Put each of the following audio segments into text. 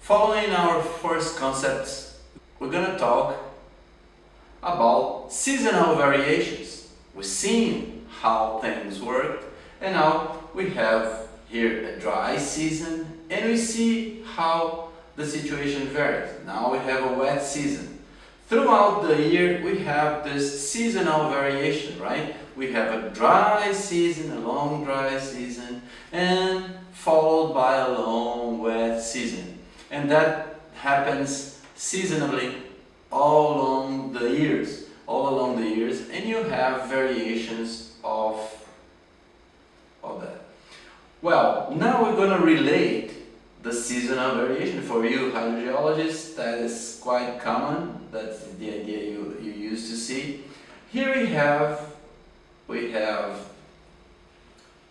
Following our first concepts, we're going to talk about seasonal variations. We've seen how things work, and now we have here a dry season, and we see how the situation varies. Now we have a wet season. Throughout the year we have this seasonal variation, right? We have a dry season, a long dry season, and followed by a long wet season. And that happens seasonally all along the years, and you have variations of that. Well, now we're going to relate the seasonal variation. For you hydrogeologists, that is quite common. That's the idea you used to see. Here we have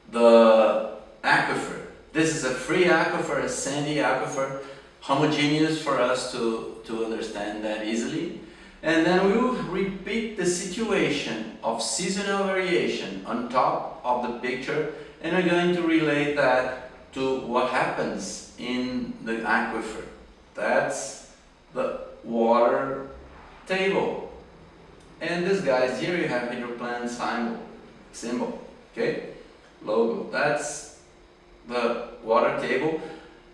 the aquifer. This is a free aquifer, a sandy aquifer, homogeneous for us to understand that easily. And then we will repeat the situation of seasonal variation on top of the picture, and we're going to relate that to what happens in the aquifer. That's the water table. And this guys here you have Hidroplan symbol, okay? Logo. That's the water table.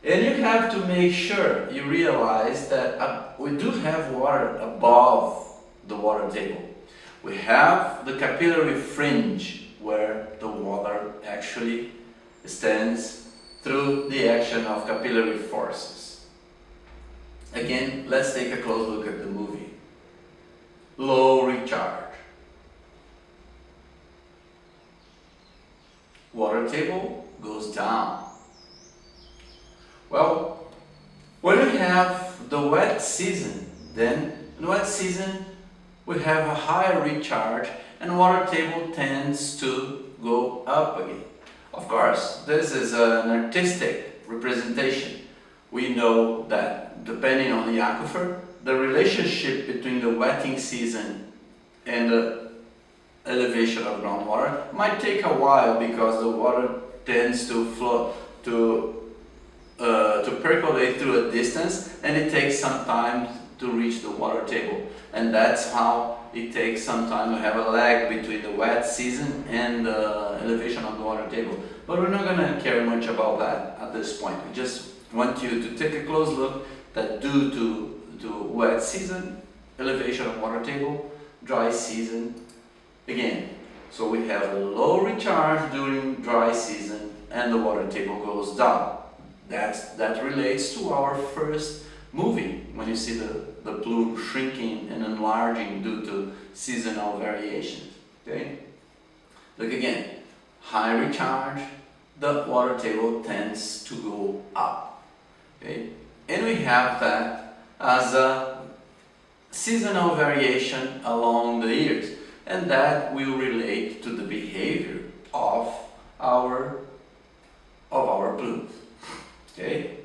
And you have to make sure you realize that we do have water above the water table. We have the capillary fringe where the water actually stands through the action of capillary forces. Again, let's take a close look at the movie. Low recharge. Water table goes down. Well, when we have the wet season, then in wet season we have a higher recharge and water table tends to go up again. Of course, this is an artistic representation. We know that depending on the aquifer, the relationship between the wetting season and the elevation of groundwater might take a while because the water tends to flow to percolate through a distance, and it takes some time to reach the water table. And that's how it takes some time to have a lag between the wet season and the elevation of the water table. But we're not going to care much about that at this point. We just want you to take a close look that due to wet season, elevation of water table, dry season, again. So we have a low recharge during dry season and the water table goes down. That relates to our first movie, when you see the plume shrinking and enlarging due to seasonal variations. Okay? Look again. High recharge, the water table tends to go up. Okay? And we have that as a seasonal variation along the years. And that will relate to the behavior of our plumes. Okay?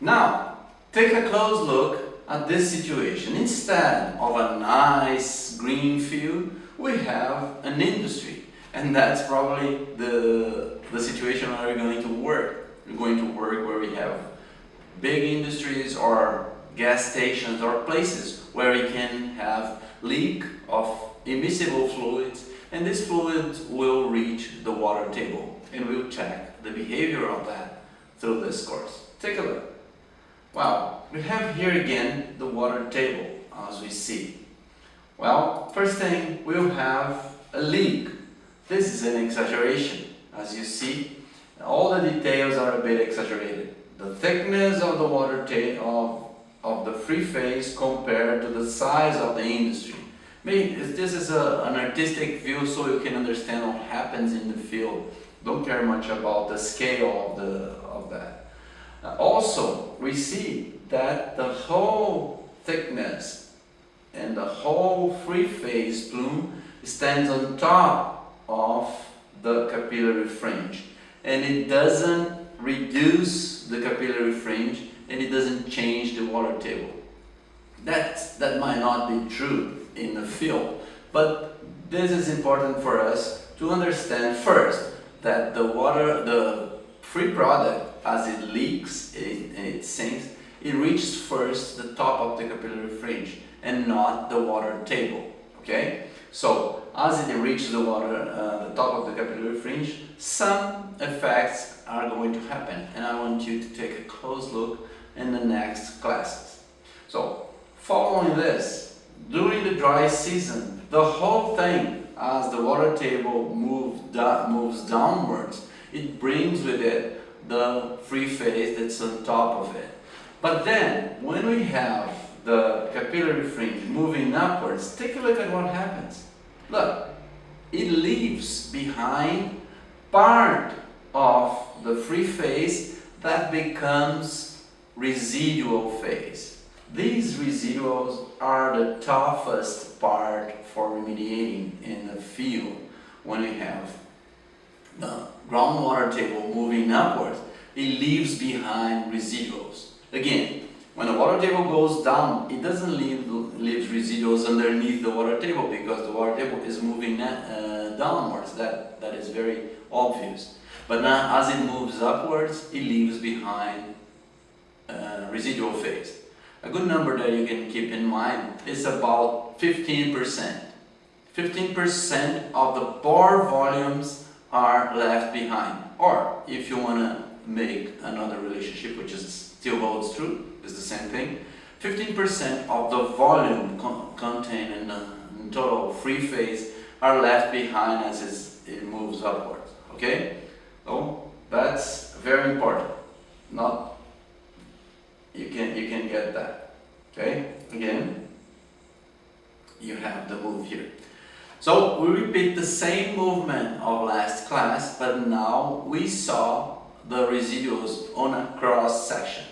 Now, take a close look at this situation. Instead of a nice green field, we have an industry. And that's probably the situation where we're going to work. We're going to work where we have big industries or gas stations or places where we can have leak of immiscible fluids, and this fluid will reach the water table, and we'll check the behavior of that through this course. Take a look. Well, we have here again the water table as we see. Well, first thing, we'll have a leak. This is an exaggeration. As you see, all the details are a bit exaggerated. The thickness of the water table of the free phase compared to the size of the industry. Maybe this is an artistic view so you can understand what happens in the field. Don't care much about the scale of that. Also, we see that the whole thickness and the whole free phase plume stands on top of the capillary fringe, and it doesn't reduce the capillary fringe, and it doesn't change the water table. That might not be true in the field, but this is important for us to understand first that the free product, as it leaks, it sinks, it reaches first the top of the capillary fringe and not the water table. Okay? So as it reaches the top of the capillary fringe, some effects are going to happen, and I want you to take a close look in the next classes. So, following this, during the dry season, the whole thing, as the water table moves downwards, it brings with it the free phase that's on top of it. But then, when we have the capillary fringe moving upwards, take a look at what happens. Look, it leaves behind part of the free phase that becomes residual phase. These residuals are the toughest part for remediating in the field. When we have the groundwater table moving upwards, it leaves behind residuals. Again, when the water table goes down, it doesn't leave residuals underneath the water table because the water table is moving downwards. That is very obvious. But now, as it moves upwards, it leaves behind residual phase. A good number that you can keep in mind is about 15%. 15% of the pore volumes are left behind. Or, if you want to make another relationship, which still holds true, is the same thing, 15% of the volume contained in the total free phase are left behind as it moves upwards. Okay? So that's very important. You can get that. Okay? Again, you have the move here. So we repeat the same movement of last class, but now we saw the residuals on a cross section.